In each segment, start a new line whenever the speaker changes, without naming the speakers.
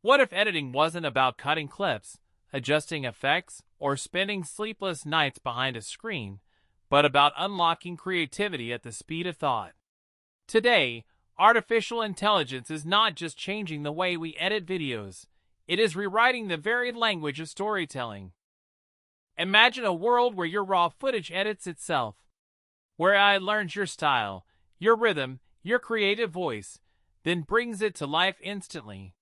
What if editing wasn't about cutting clips, adjusting effects, or spending sleepless nights behind a screen, but about unlocking creativity at the speed of thought? Today, artificial intelligence is not just changing the way we edit videos, it is rewriting the very language of storytelling. Imagine a world where your raw footage edits itself, where AI learns your style, your rhythm, your creative voice, then brings it to life instantly.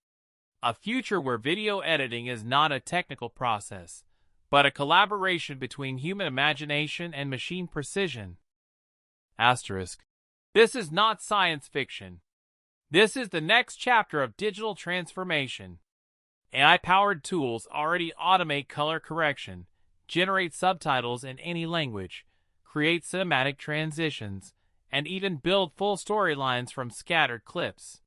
A future where video editing is not a technical process, but a collaboration between human imagination and machine precision. Asterisk. This is not science fiction. This is the next chapter of digital transformation. AI-powered tools already automate color correction, generate subtitles in any language, create cinematic transitions, and even build full storylines from scattered clips.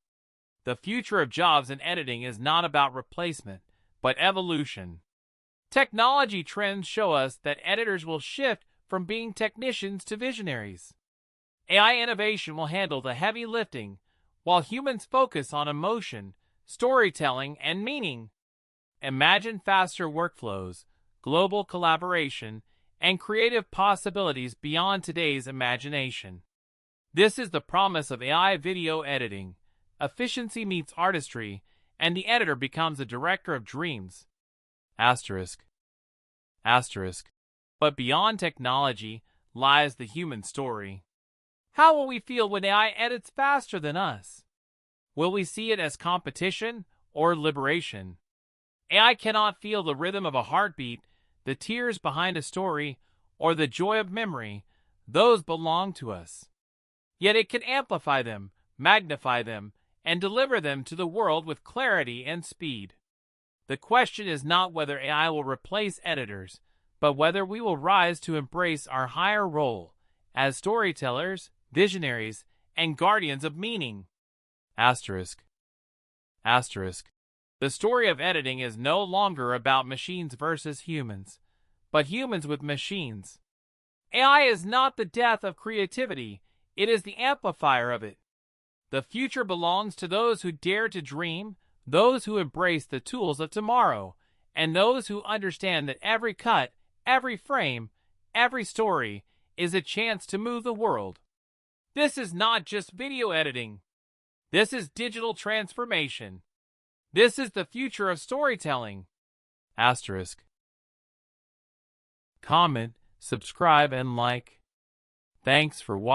The future of jobs in editing is not about replacement, but evolution. Technology trends show us that editors will shift from being technicians to visionaries. AI innovation will handle the heavy lifting, while humans focus on emotion, storytelling, and meaning. Imagine faster workflows, global collaboration, and creative possibilities beyond today's imagination. This is the promise of AI video editing. Efficiency meets artistry, and the editor becomes a director of dreams. Asterisk. Asterisk. But beyond technology lies the human story. How will we feel when AI edits faster than us? Will we see it as competition or liberation? AI cannot feel the rhythm of a heartbeat, the tears behind a story, or the joy of memory. Those belong to us. Yet it can amplify them, magnify them, and deliver them to the world with clarity and speed. The question is not whether AI will replace editors, but whether we will rise to embrace our higher role as storytellers, visionaries, and guardians of meaning. Asterisk. Asterisk. The story of editing is no longer about machines versus humans, but humans with machines. AI is not the death of creativity, it is the amplifier of it. The future belongs to those who dare to dream, those who embrace the tools of tomorrow, and those who understand that every cut, every frame, every story is a chance to move the world. This is not just video editing. This is digital transformation. This is the future of storytelling. Asterisk. Comment, subscribe, and like. Thanks for watching.